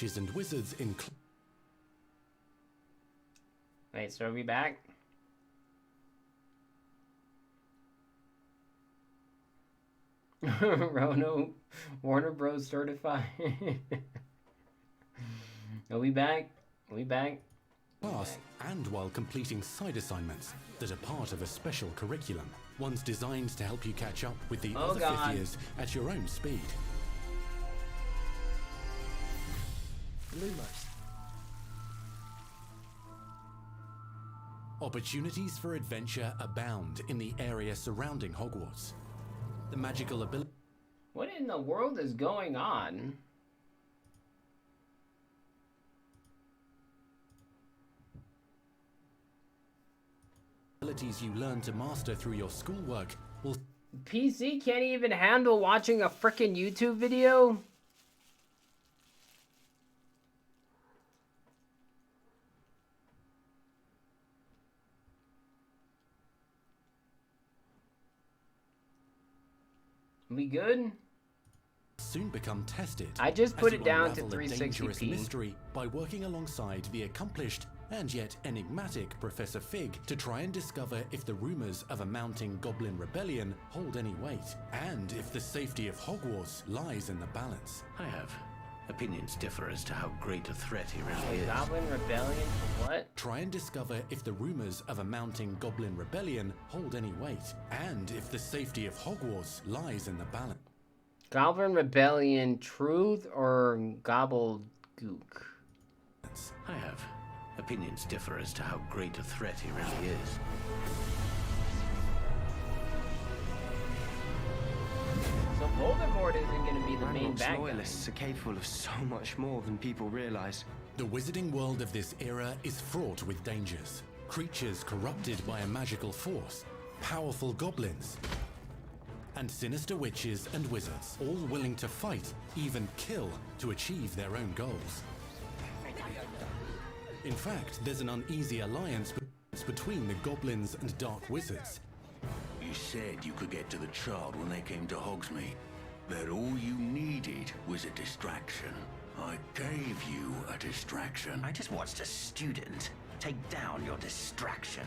witches and wizards in... Wait, so are we back? Rono, Warner Bros. Certified. Are we back? Are we back? Class, and while completing side assignments that are part of a special curriculum. One's designed to help you catch up with the other fifth years at your own speed. Lumos. Opportunities for adventure abound in the area surrounding Hogwarts. The magical ability... What in the world is going on? Abilities you learn to master through your schoolwork will... PC can't even handle watching a frickin' YouTube video? We good? Soon become tested. I just put it down to 360p. Mystery by working alongside the accomplished and yet enigmatic Professor Fig to try and discover if the rumors of a mounting goblin rebellion hold any weight, and if the safety of Hogwarts lies in the balance. I have. Opinions differ as to how great a threat he really is. Goblin rebellion? What? Try and discover if the rumors of a mounting goblin rebellion hold any weight, and if the safety of Hogwarts lies in the balance. Goblin rebellion, truth or gobbledygook? I have. Opinions differ as to how great a threat he really is. So Voldemort isn't going to be the main bad guy. Loyalists are capable of so much more than people realize. The wizarding world of this era is fraught with dangers. Creatures corrupted by a magical force, powerful goblins, and sinister witches and wizards, all willing to fight, even kill, to achieve their own goals. In fact, there's an uneasy alliance between the goblins and dark wizards. You said you could get to the child when they came to Hogsmeade. That all you needed was a distraction. I gave you a distraction. I just watched a student take down your distraction.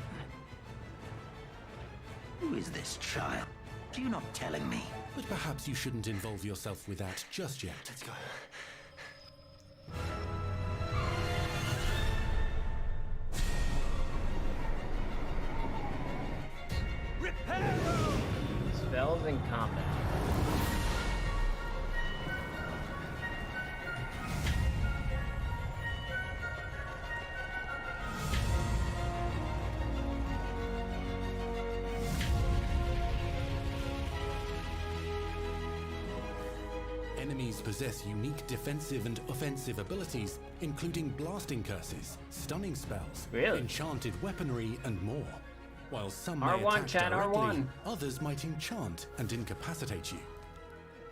Who is this child? Are you not telling me? But perhaps you shouldn't involve yourself with that just yet. Let's go. Spells in combat. Enemies possess unique defensive and offensive abilities, including blasting curses, stunning spells, enchanted weaponry, and more. While some may attack directly, others might enchant and incapacitate you.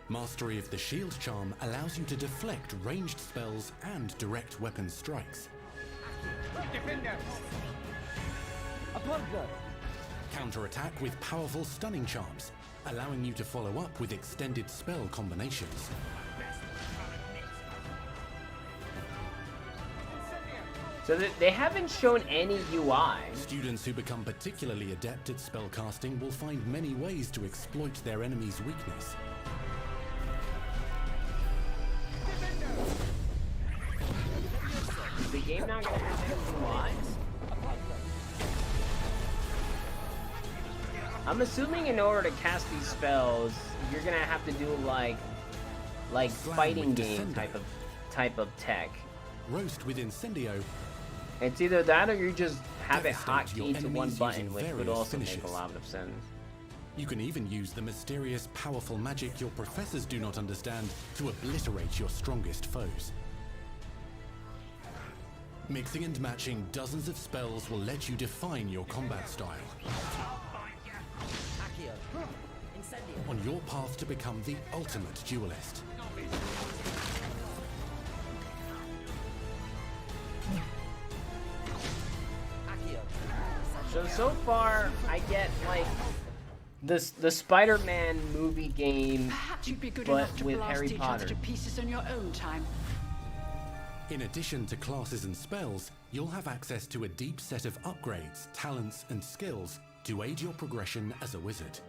Mastery of the shield charm allows you to deflect ranged spells and direct weapon strikes. Defender! Counterattack with powerful stunning charms, allowing you to follow up with extended spell combinations. So they haven't shown any UI. Students who become particularly adept at spellcasting will find many ways to exploit their enemy's weakness. Is the game not gonna have any UIs? I'm assuming in order to cast these spells, you're gonna have to do like fighting game type of tech. Roast with Incendio. It's either that or you just have it hotkeyed to one button, which would also make a lot of sense. You can even use the mysterious, powerful magic your professors do not understand to obliterate your strongest foes. Mixing and matching dozens of spells will let you define your combat style. On your path to become the ultimate duelist. So far, I get like the Spider-Man movie game, Perhaps you'd be good but enough to with blast Harry each Potter. other to pieces in your own time. In addition to classes and spells, you'll have access to a deep set of upgrades, talents, and skills to aid your progression as a wizard.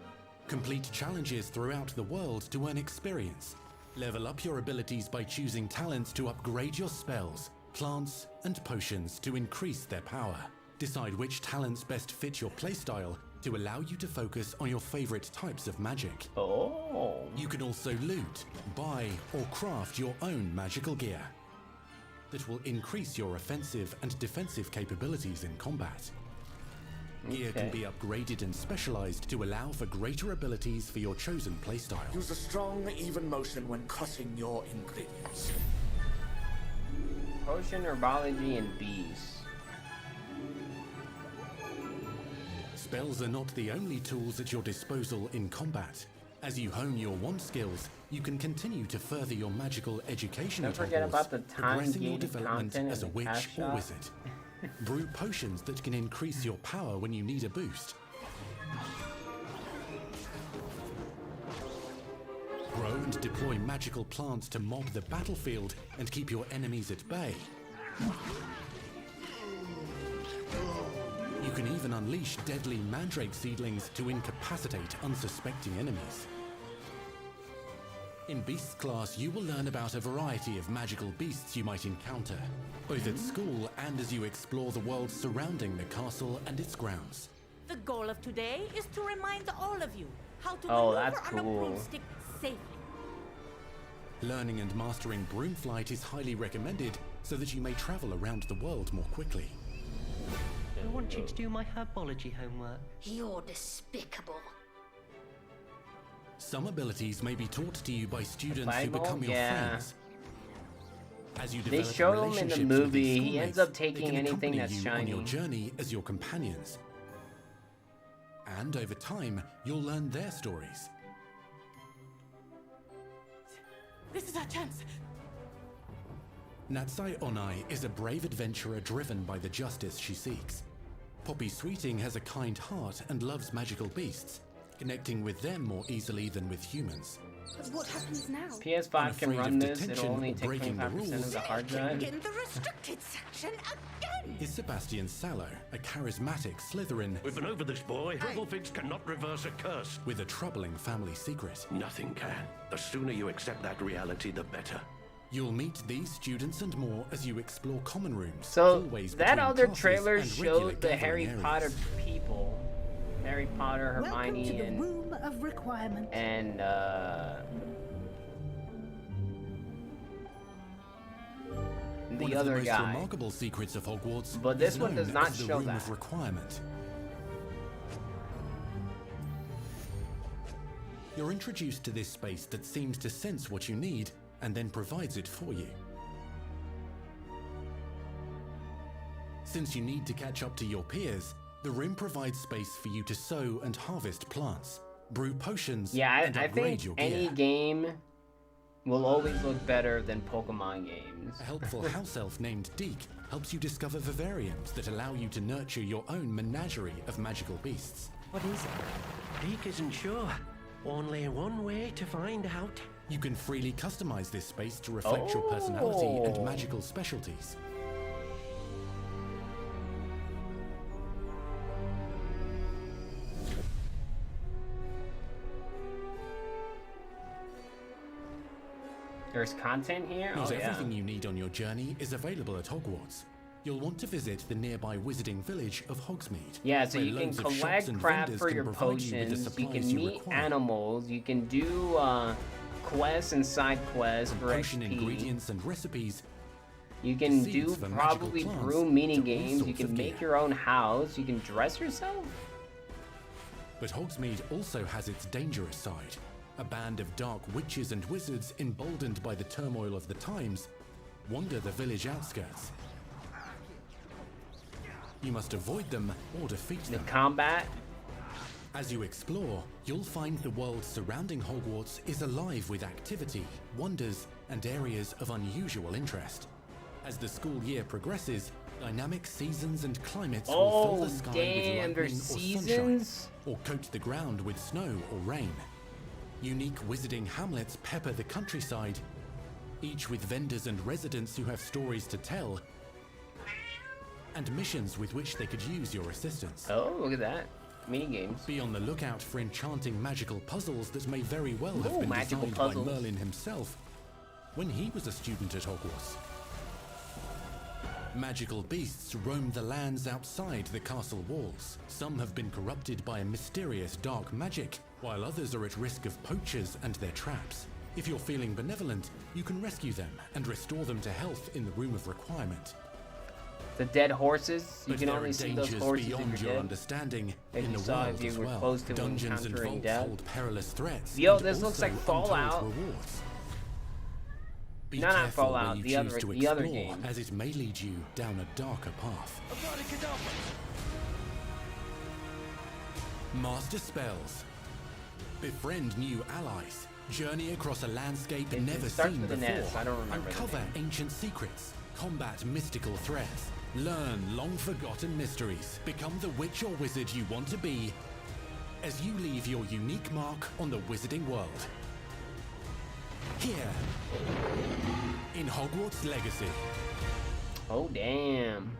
Complete challenges throughout the world to earn experience. Level up your abilities by choosing talents to upgrade your spells, plants, and potions to increase their power. Decide which talents best fit your playstyle to allow you to focus on your favorite types of magic. Oh. You can also loot, buy, or craft your own magical gear that will increase your offensive and defensive capabilities in combat. Gear can be upgraded and specialized to allow for greater abilities for your chosen playstyle. Use a strong, even motion when cutting your ingredients. Potion, herbology, and bees. Spells are not the only tools at your disposal in combat. As you hone your wand skills, you can continue to further your magical education Don't at forget Hogwarts, about the progressing your time-gated development content as a in the witch cash or shop. wizard. Brew potions that can increase your power when you need a boost. Grow and deploy magical plants to mob the battlefield and keep your enemies at bay. You can even unleash deadly mandrake seedlings to incapacitate unsuspecting enemies. In Beasts class, you will learn about a variety of magical beasts you might encounter, both at school and as you explore the world surrounding the castle and its grounds. The goal of today is to remind all of you how to Oh, maneuver that's on a cool. broomstick safely. Learning and mastering broom flight is highly recommended so that you may travel around the world more quickly. I want you to do my herbology homework. You're despicable. Some abilities may be taught to you by students who Bible? become your Yeah. friends. As you They develop show him in the relationships with movie, these he ends schoolmates, up they taking can anything accompany that's you on your shiny. journey as your companions. And over time, you'll learn their stories. This is our chance. Natsai Onai is a brave adventurer driven by the justice she seeks. Poppy Sweeting has a kind heart and loves magical beasts, connecting with them more easily than with humans. But what happens now? PS5 can Unafraid run of this, it'll detention only or take breaking the 25% of rules. the hard drive. In the restricted section again. Is Sebastian Sallow, a charismatic Slytherin We've been over this, boy. Gribblefix cannot reverse a curse. with a troubling family secret. Nothing can. The sooner you accept that reality, the better. You'll meet these students and more as you explore common rooms. So hallways that between other classes, trailer and regular showed the gathering Harry areas. Potter people. Harry Potter, Welcome Hermione, to the and room of requirement. One the of other most guy. remarkable secrets of Hogwarts But this is one does known not as the show Room that. of Requirement. You're introduced to this space that seems to sense what you need and then provides it for you. Since you need to catch up to your peers, the room provides space for you to sow and harvest plants, brew potions, Yeah, and I upgrade think your any gear. game will always look better than Pokemon games. A helpful house elf named Deke helps you discover vivariums that allow you to nurture your own menagerie of magical beasts. What is it? Deke isn't sure. Only one way to find out. You can freely customize this space to reflect your personality and magical specialties. There's content here? Not Oh, yeah. everything you need on your journey is available at Hogwarts. You'll want to visit the nearby wizarding village of Hogsmeade. Yeah, so where you can loads of shops collect and crap vendors for can your provide you with the potions, you can supplies meet require. animals, you can do quests and side quests for Potion XP. ingredients and recipes. You can seeds do for magical probably plants brew to mini all games, you sorts can of make gear. your own house, you can dress yourself. But Hogsmeade also has its dangerous side. A band of dark witches and wizards, emboldened by the turmoil of the times, wander the village outskirts. You must avoid them or defeat The them. combat, As you explore, you'll find the world surrounding Hogwarts is alive with activity, wonders, and areas of unusual interest. As the school year progresses, dynamic seasons and climates will fill oh the sky damn, with there's lightning or seasons? sunshine, or coat the ground with snow or rain. Unique wizarding hamlets pepper the countryside, each with vendors and residents who have stories to tell, and missions with which they could use your assistance. Oh, look at that. Mini games. Be on the lookout for enchanting magical puzzles that may very well have been designed by Merlin himself when he was a student at Hogwarts. Magical beasts roam the lands outside the castle walls. Some have been corrupted by a mysterious dark magic, while others are at risk of poachers and their traps. If you're feeling benevolent, you can rescue them and restore them to health in the Room of Requirement. The dead horses, you But can there only are see those dangers horses beyond if your you're dead. understanding As in you the saw world if you as were well. close to Dungeons and encountering vaults death. hold perilous threats. Yo, and this looks also like untold Fallout. rewards. Be No, not careful Fallout, where you the other- choose to the other explore, game. as it may lead you down a darker path. Master spells. Befriend new allies. Journey across a landscape It never starts seen with an before. S, I don't remember the Uncover name. ancient secrets. Combat mystical threats. Learn long-forgotten mysteries. Become the witch or wizard you want to be as you leave your unique mark on the wizarding world. Here, in Hogwarts Legacy. Oh, damn.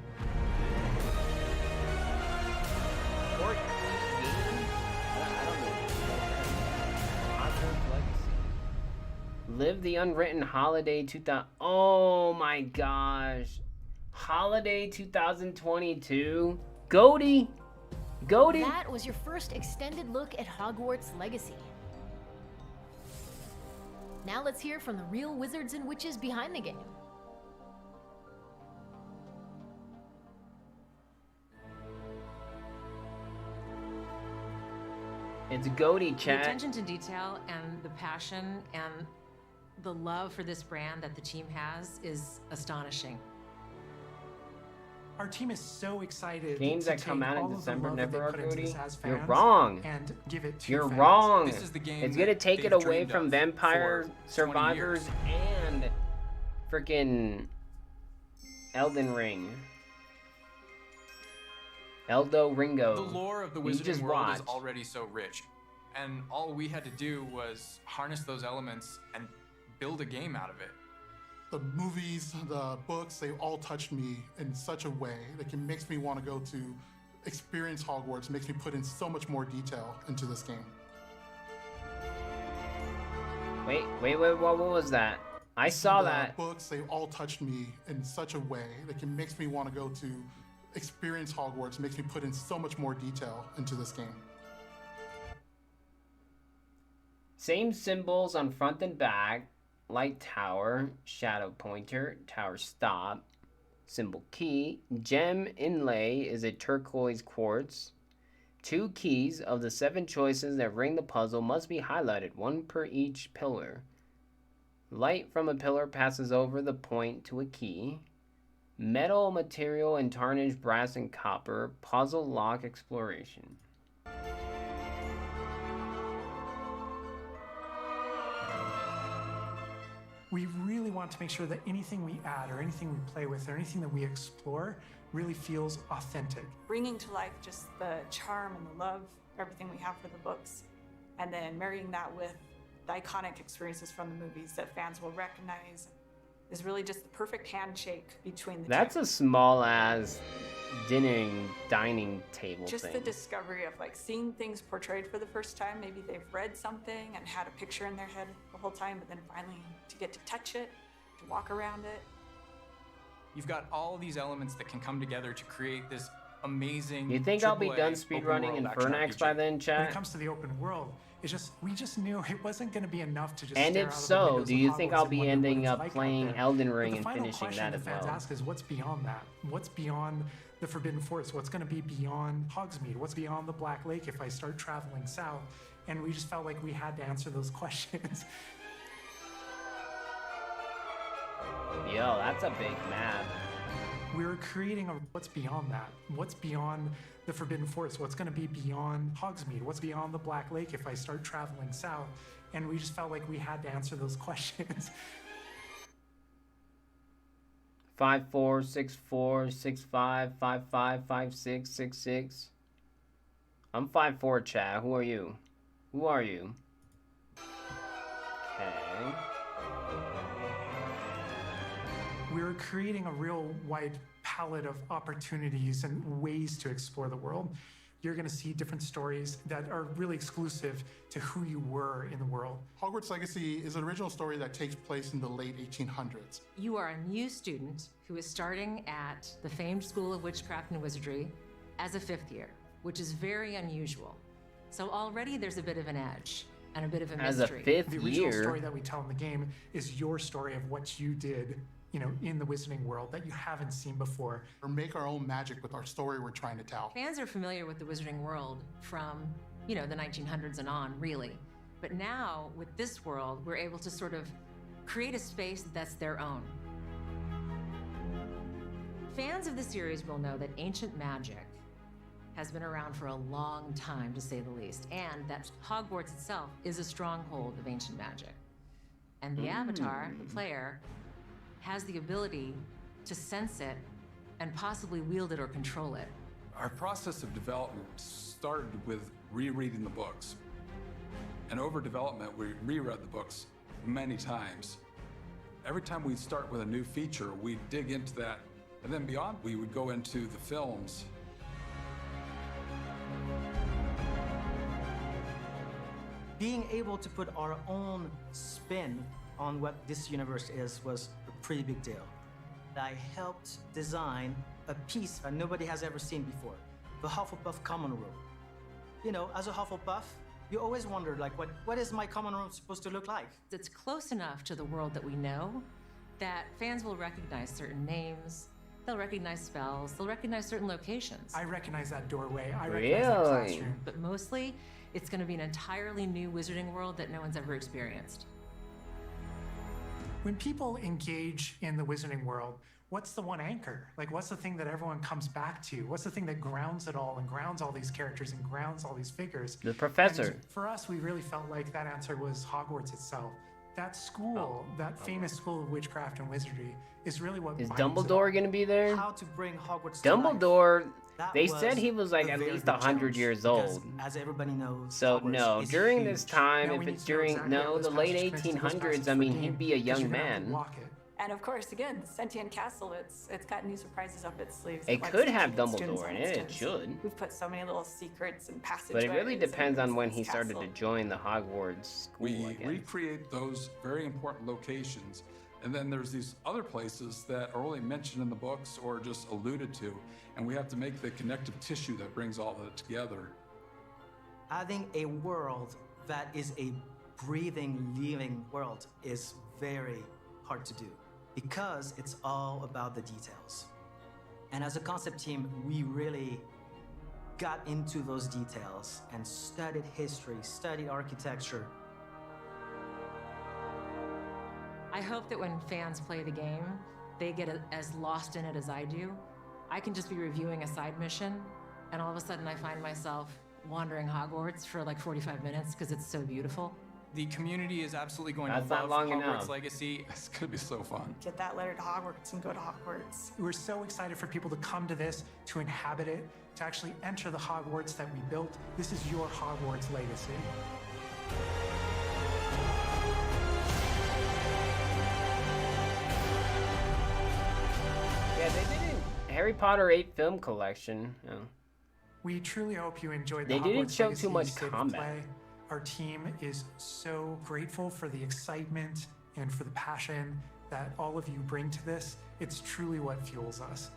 Court game? I don't know. Hogwarts Legacy. Live the Unwritten Holiday 2000. Oh my gosh. Holiday 2022. Goaty. Goaty. That was your first extended look at Hogwarts Legacy. Now let's hear from the real wizards and witches behind the game. It's Goaty, The chat. attention to detail and the passion and the love for this brand that the team has is astonishing. Our team is so excited. Games to that come take out in all of the December love that never they are put into this Goaty. as You're fans wrong. And give it to You're fans. wrong. This is the game It's gonna take it they've away dreamed from of Vampire for 20 Survivors years. and freaking Elden Ring. Eldo Ringo. The lore of the You just Wizarding World watched. is already so rich, and all we had to do was harness those elements and build a game out of it. The movies, the books, they all touched me in such a way that it makes me want to go to experience Hogwarts, makes me put in so much more detail into this game. Wait, what was that? I saw The that. books, they all touched me in such a way that it makes me want to go to experience Hogwarts, makes me put in so much more detail into this game. Same symbols on front and back. Light tower, shadow pointer, tower stop, symbol key. Gem inlay is a turquoise quartz. 2 keys of the 7 choices that ring the puzzle must be highlighted, 1 per each pillar. Light from a pillar passes over the point to a key. Metal material and tarnished brass and copper. Puzzle lock exploration. We really want to make sure that anything we add or anything we play with or anything that we explore really feels authentic. Bringing to life just the charm and the love, everything we have for the books, and then marrying that with the iconic experiences from the movies that fans will recognize is really just the perfect handshake between the That's two. a small ass dining table Just thing. the discovery of like seeing things portrayed for the first time. Maybe they've read something and had a picture in their head the whole time, but then finally to get to touch it, to walk around it. You've got all of these elements that can come together to create this amazing. You think I'll be AAA done open speedrunning world in action Fernax RPG. by then, When chat? it comes to the open world, we just knew it wasn't going to be enough to just And stare if out of the so, windows do of you think Hogwarts I'll and be wonder what ending it's up like out playing there. Elden But Ring the and final finishing question that the as fans well? ask is what's beyond that? What's beyond the Forbidden Forest? What's going to be beyond Hogsmeade? What's beyond the Black Lake if I start traveling south? And we just felt like we had to answer those questions. Yo, that's a big map. We were creating what's beyond that? What's beyond the Forbidden Forest? What's going to be beyond Hogsmeade? What's beyond the Black Lake if I start traveling south? And we just felt like we had to answer those questions. 5'4", 6'4", 6'5", 5'5", 5'6", 6'6". I'm 5'4", chat. Who are you? Who are you? Okay. We're creating a real wide palette of opportunities and ways to explore the world. You're going to see different stories that are really exclusive to who you were in the world. Hogwarts Legacy is an original story that takes place in the late 1800s. You are a new student who is starting at the famed School of Witchcraft and Wizardry as a 5th year, which is very unusual. So already there's a bit of an edge and a bit of a mystery. As a 5th year? The original story that we tell in the game is your story of what you did, you know, in the Wizarding world that you haven't seen before. Or make our own magic with our story we're trying to tell. Fans are familiar with the Wizarding world from, you know, the 1900s and on, really. But now, with this world, we're able to sort of create a space that's their own. Fans of the series will know that ancient magic has been around for a long time, to say the least, and that Hogwarts itself is a stronghold of ancient magic. And the avatar, the player, has the ability to sense it and possibly wield it or control it. Our process of development started with rereading the books. And over development, we reread the books many times. Every time we'd start with a new feature, we'd dig into that. And then beyond, we would go into the films. Being able to put our own spin on what this universe is was a pretty big deal. I helped design a piece that nobody has ever seen before, the Hufflepuff common room. You know, as a Hufflepuff, you always wondered, like, what is my common room supposed to look like? It's close enough to the world that we know that fans will recognize certain names, they'll recognize spells, they'll recognize certain locations. I recognize that doorway, I recognize that classroom. But mostly, it's going to be an entirely new Wizarding world that no one's ever experienced. When people engage in the Wizarding world, what's the one anchor? Like, what's the thing that everyone comes back to? What's the thing that grounds it all and grounds all these characters and grounds all these figures? The professor. And for us, we really felt like that answer was Hogwarts itself. That school, that famous school of witchcraft and wizardry, is really what Is binds it all. Dumbledore going to be there? How to bring Hogwarts Dumbledore, to they life. said he was like a at very least big 100 challenge years because, old. as everybody knows, So Hogwarts no, is during huge. this time, Now if we it's need to know during, exactly how no, those the late passages connect to those 1800s, passages I for mean, game, he'd be a 'cause young you're gonna have to man. walk it. And of course, again, Sentient Castle, it's got new surprises up its sleeves. It that could lets have students Dumbledore in on its it, it toes. should. We've put so many little secrets and passageways. But it really depends on when he its started to castle. join the Hogwarts school, We I guess. recreate those very important locations. And then there's these other places that are only mentioned in the books or just alluded to. And we have to make the connective tissue that brings all that together. Having a world that is a breathing, living world is very hard to do because it's all about the details. And as a concept team, we really got into those details and studied history, studied architecture. I hope that when fans play the game, they get as lost in it as I do. I can just be reviewing a side mission, and all of a sudden I find myself wandering Hogwarts for like 45 minutes because it's so beautiful. The community is absolutely going That's to not love long Hogwarts enough. Legacy. It's going to be so fun. Get that letter to Hogwarts and go to Hogwarts. We're so excited for people to come to this, to inhabit it, to actually enter the Hogwarts that we built. This is your Hogwarts legacy. Yeah, they didn't. Harry Potter 8 film collection. Oh. We truly hope you enjoyed the They Hogwarts didn't show Legacy too much State of combat. Play. Our team is so grateful for the excitement and for the passion that all of you bring to this. It's truly what fuels us.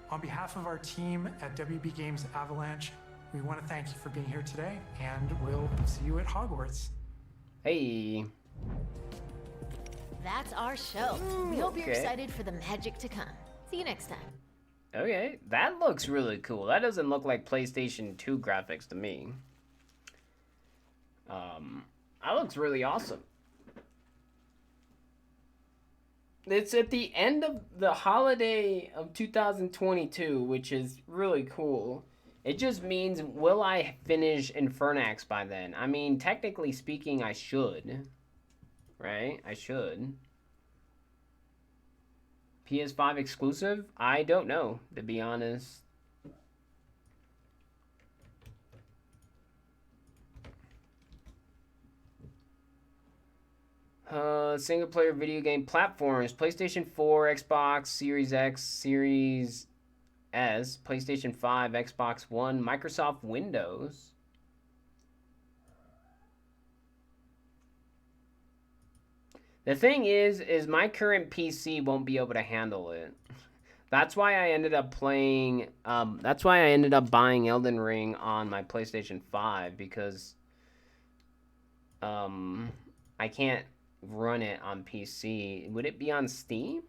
On behalf of our team at WB Games Avalanche, we want to thank you for being here today, and we'll see you at Hogwarts. Hey. That's our show. We hope you're okay. excited for the magic to come. See you next time. Okay, that looks really cool. That doesn't look like PlayStation 2 graphics to me. That looks really awesome. It's at the end of the holiday of 2022, which is really cool. It just means, will I finish Infernax by then? I mean, technically speaking, I should. Right? I should. PS5 exclusive? I don't know, to be honest. Single player video game platforms: PlayStation 4, Xbox Series X, Series S, PlayStation 5, Xbox One, Microsoft Windows. The thing is my current PC won't be able to handle it. That's why I ended up playing, that's why I ended up buying Elden Ring on my PlayStation 5, because I can't run it on PC. Would it be on Steam?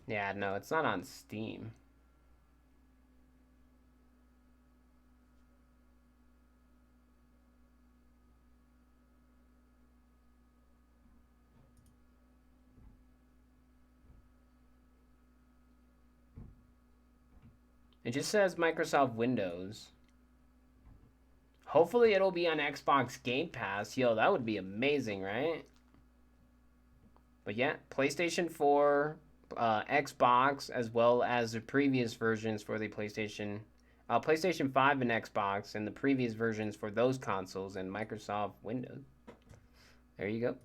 Yeah, no, it's not on Steam. It just says Microsoft Windows. Hopefully it'll be on Xbox Game Pass. Yo, that would be amazing, right? But yeah, PlayStation 4, Xbox, as well as the previous versions for the PlayStation 5 and Xbox, and the previous versions for those consoles, and Microsoft Windows. There you go.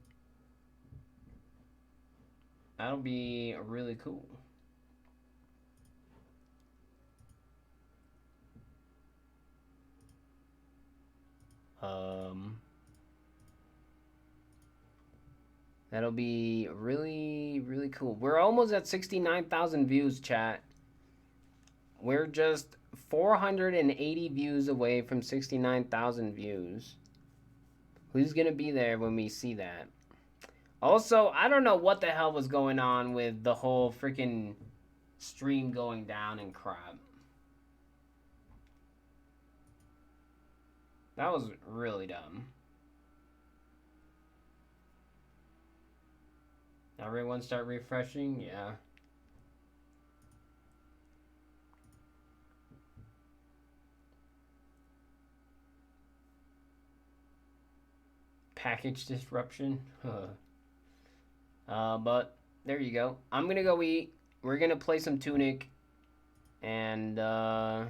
That'll be really cool. That'll be really, really cool. We're almost at 69,000 views, chat. We're just 480 views away from 69,000 views. Who's gonna be there when we see that? Also, I don't know what the hell was going on with the whole freaking stream going down and crap. That was really dumb. Everyone start refreshing? Yeah. Package disruption. But there you go. I'm gonna go eat. We're gonna play some Tunic. And we're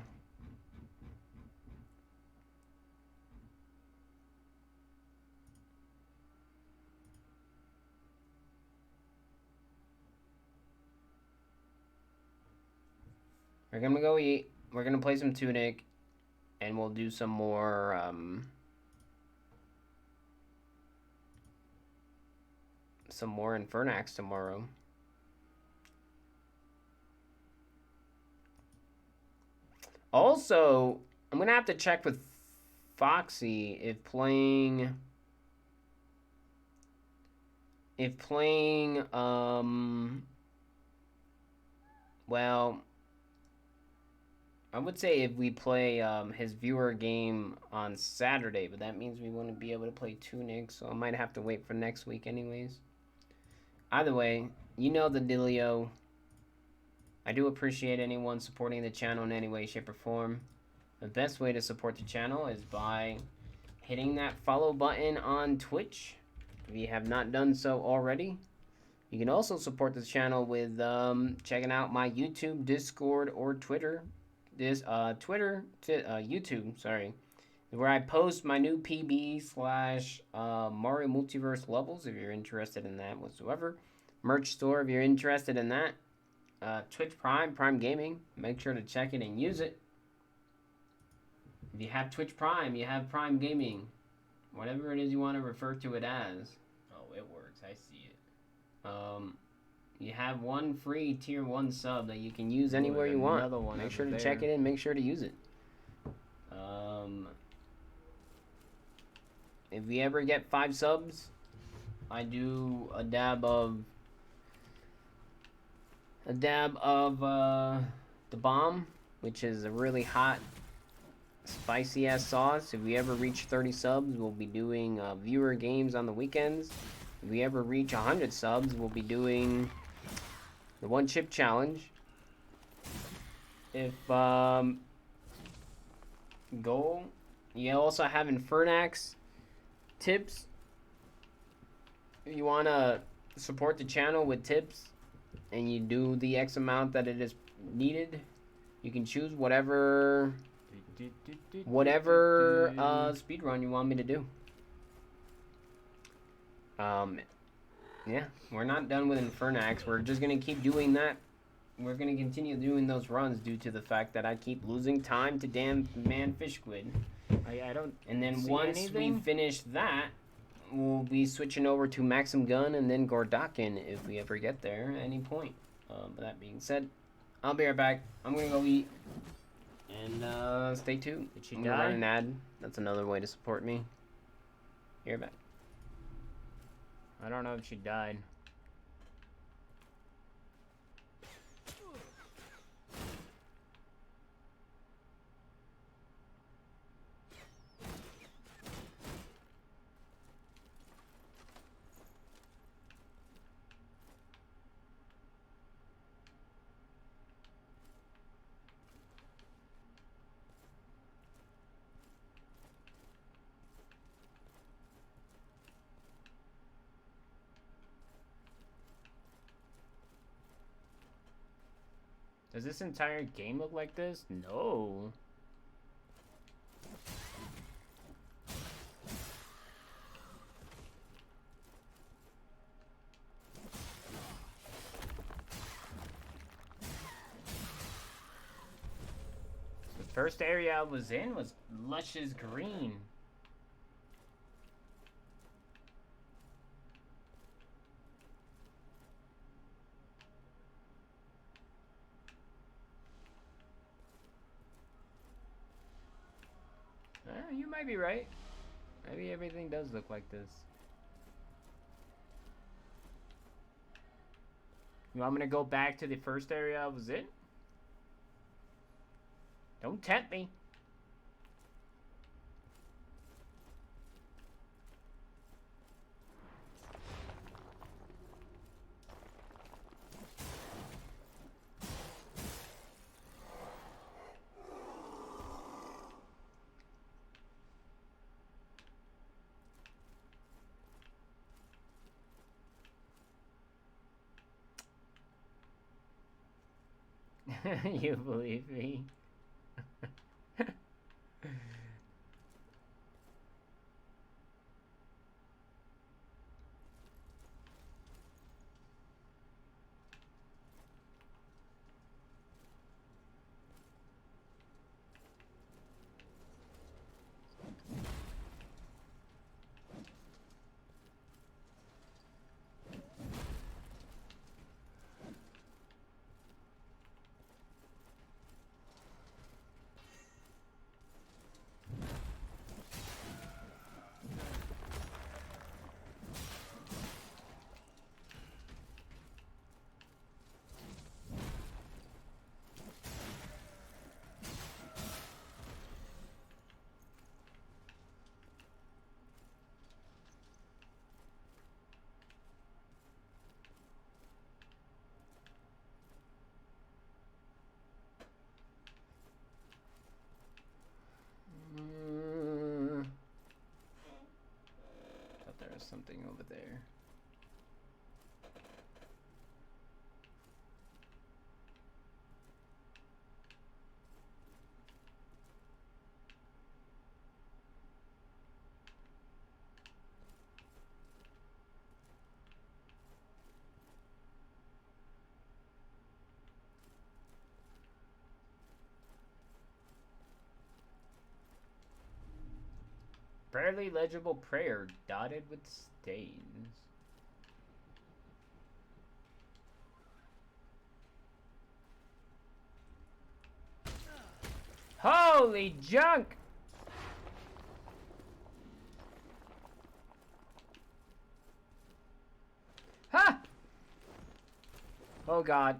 gonna go eat. We're gonna play some Tunic. And we'll do some more Infernax tomorrow. Also, I'm gonna have to check with Foxy if playing well, I would say if we play his viewer game on Saturday, but that means we wouldn't be able to play Tunic, so I might have to wait for next week anyways. Either way, you know the dealio. I do appreciate anyone supporting the channel in any way, shape, or form. The best way to support the channel is by hitting that follow button on Twitch, if you have not done so already. You can also support this channel with checking out my YouTube, Discord, or Twitter. YouTube, sorry, where I post my new PB / Mario Multiverse levels, if you're interested in that whatsoever. Merch store, if you're interested in that. Twitch Prime Gaming, make sure to check it and use it. If you have Twitch Prime, you have Prime Gaming. Whatever it is you want to refer to it as. Oh, it works, I see it. You have one free tier 1 sub that you can use anywhere you want. Another one. Make sure to check it in. Make sure to use it. If we ever get 5 subs, I do a dab of DaBomb, which is a really hot, spicy ass sauce. If we ever reach 30 subs, we'll be doing viewer games on the weekends. If we ever reach 100 subs, we'll be doing the 1 chip challenge. If goal, you also have Infernax tips. If you wanna support the channel with tips and you do the X amount that it is needed, you can choose whatever speed run you want me to do. Yeah, we're not done with Infernax. We're just gonna keep doing that. We're gonna continue doing those runs due to the fact that I keep losing time to damn man fish squid. I don't. And then see once anything. we finish that, we'll be switching over to Maxim Gun and then Gordakin if we ever get there at any point. But that being said, I'll be right back. I'm gonna go eat. And stay tuned. Did she I'm die? gonna run an ad. That's another way to support me. Be right back. I don't know if she died. Does this entire game look like this? No. The first area I was in was luscious green. You might be right. Maybe everything does look like this. You want me to go back to the first area I was in? Don't tempt me. You believe me? Thought there was something over there. Barely legible prayer dotted with stains. Holy junk! Ha! Oh god.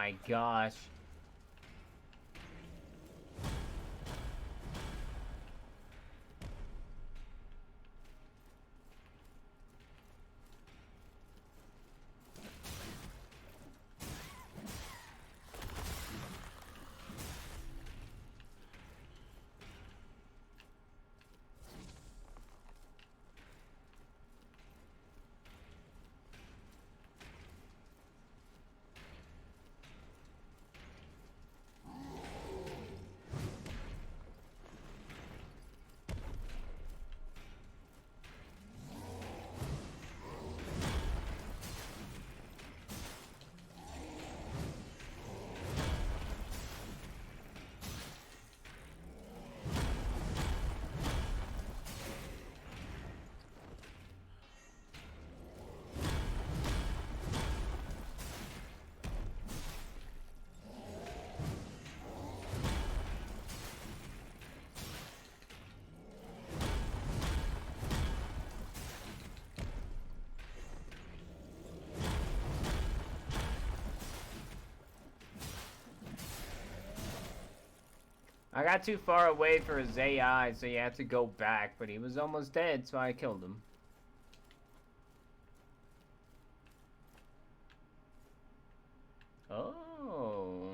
my gosh. I got too far away for his AI, so you have to go back, but he was almost dead, so I killed him. Oh.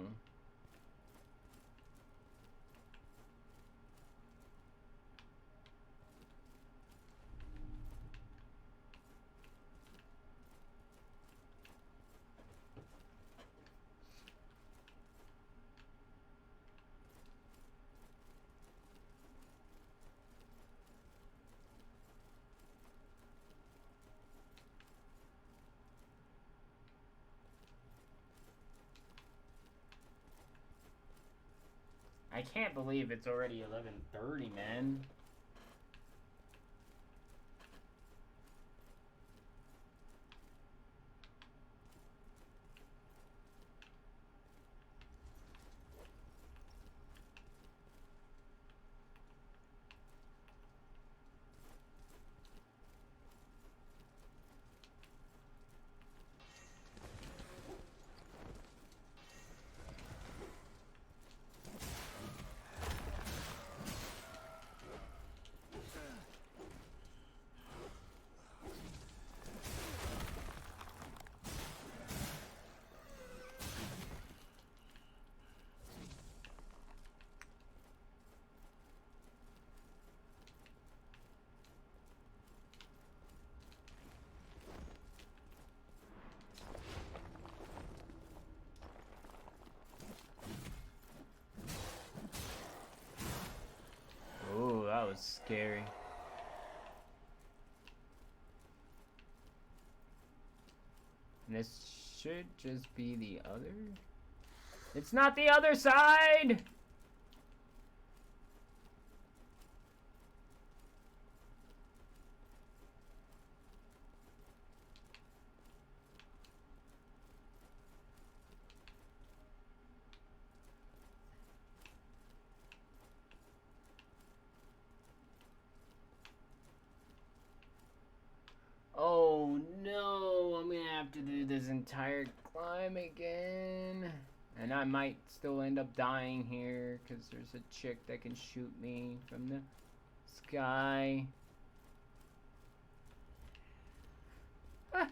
I can't believe it's already 11:30, man. Ooh, that was scary. And this should just be the other. It's not the other side! Oh no, I'm gonna have to do this entire climb again. And I might still end up dying here because there's a chick that can shoot me from the sky. Ah.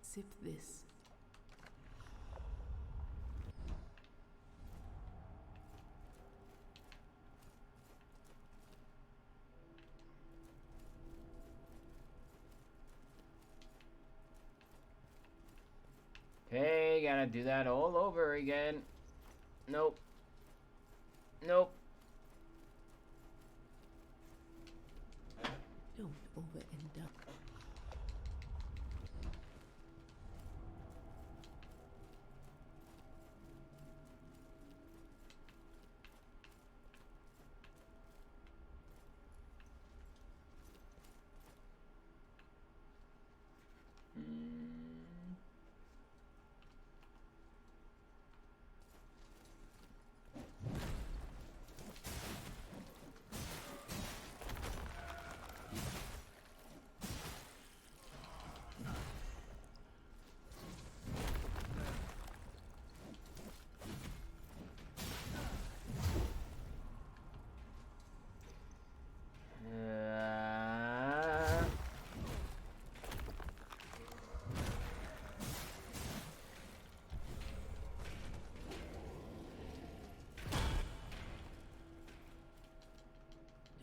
Sip this. Okay, gotta do that all over again. Nope. Nope. Don't overindulge.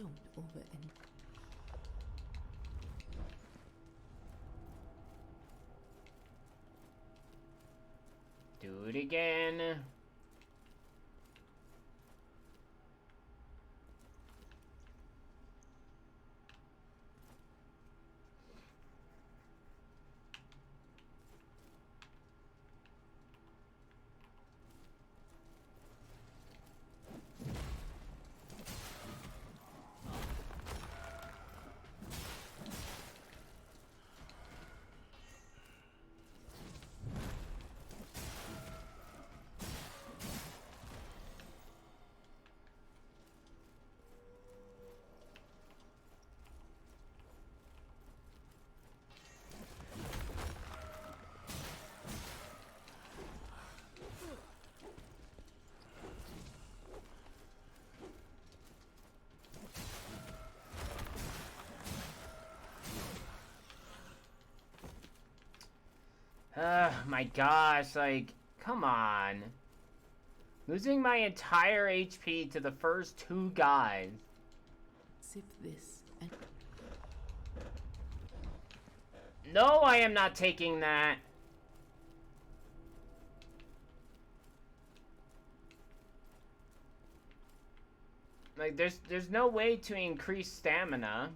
Don't overend. Do it again. My gosh, like, come on. Losing my entire HP to the first two guys. Sip this and... No, I am not taking that. Like, there's no way to increase stamina.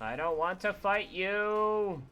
I don't want to fight you.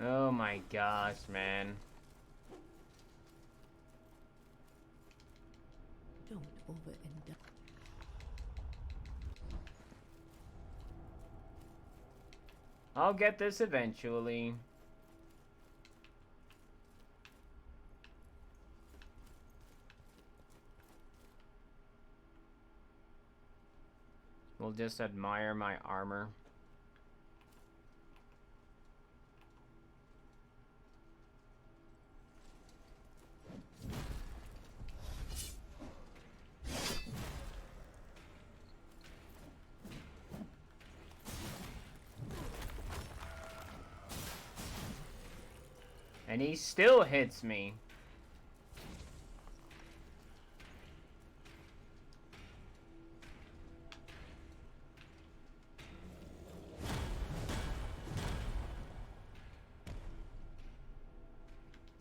Oh my gosh, man. Don't overend. I'll get this eventually. We'll just admire my armor. And he still hits me.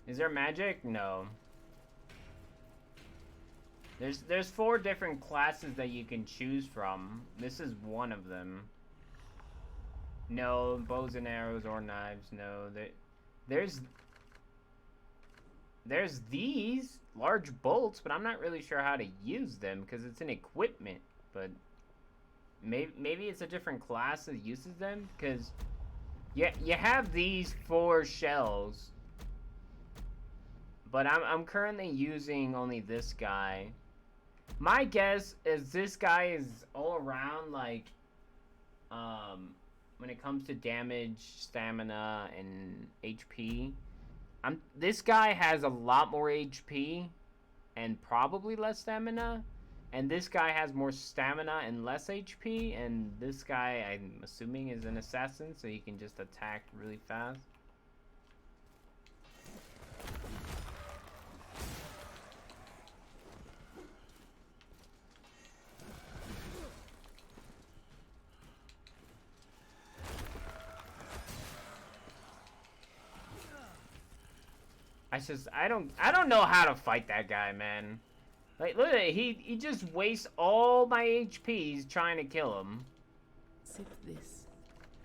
Is there magic? No. There's 4 different classes that you can choose from. This is one of them. No, bows and arrows or knives. No, there's these large bolts, but I'm not really sure how to use them because it's an equipment. But maybe it's a different class that uses them, because you have these 4 shells, but I'm currently using only this guy. My guess is this guy is all around, like, when it comes to damage, stamina, and HP. This guy has a lot more HP and probably less stamina, and this guy has more stamina and less HP, and this guy, I'm assuming, is an assassin, so he can just attack really fast. I don't know how to fight that guy, man. Like, look at it. He just wastes all my HPs trying to kill him. Sip this.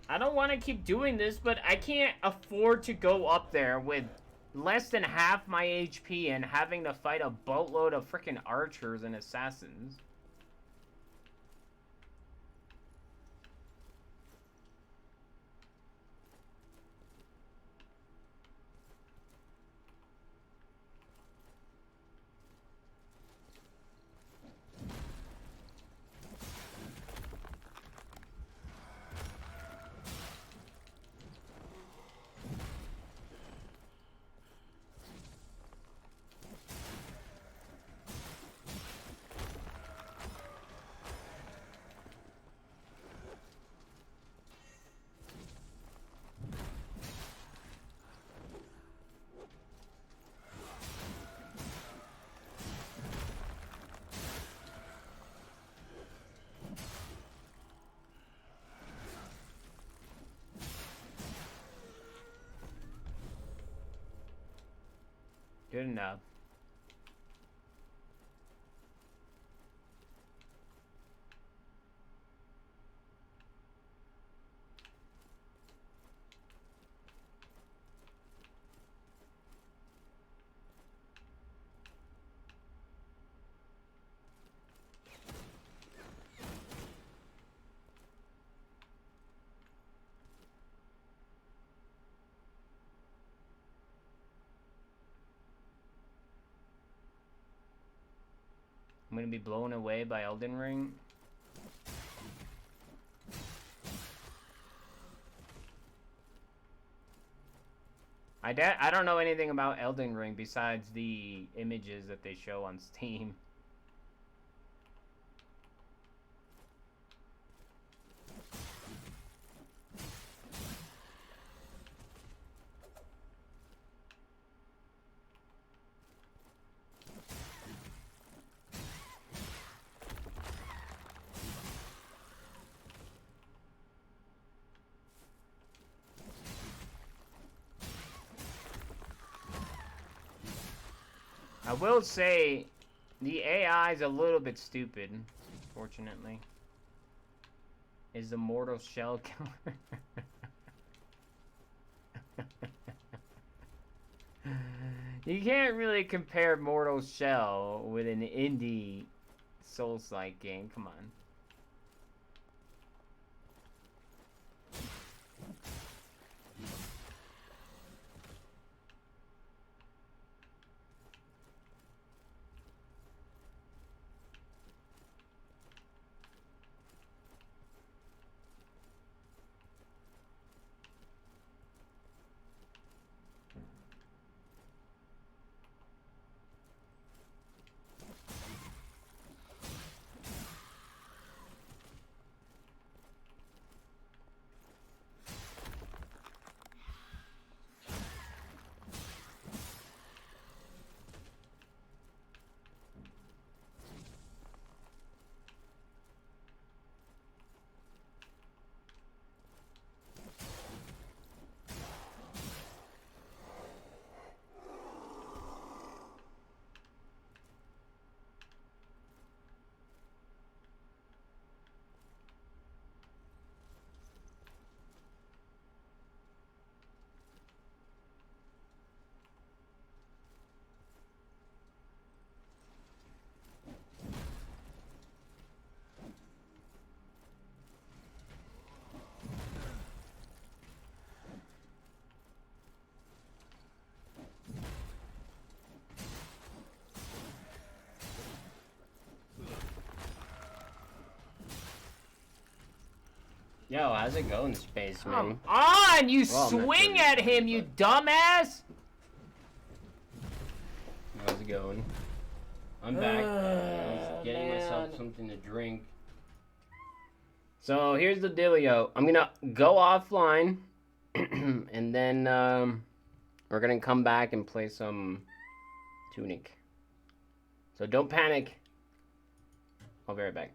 I don't want to keep doing this, but I can't afford to go up there with less than half my HP and having to fight a boatload of freaking archers and assassins. Good enough. I'm gonna be blown away by Elden Ring. I don't know anything about Elden Ring besides the images that they show on Steam. I will say, the AI is a little bit stupid, fortunately. Is the Mortal Shell killer? You can't really compare Mortal Shell with an indie Souls-like game, come on. Yo, how's it going, Spaceman? Come on, you swing at him, you dumbass! How's it going? I'm back. I was getting myself something to drink. So here's the dealio. I'm gonna go offline, and then we're gonna come back and play some Tunic. So don't panic. I'll be right back.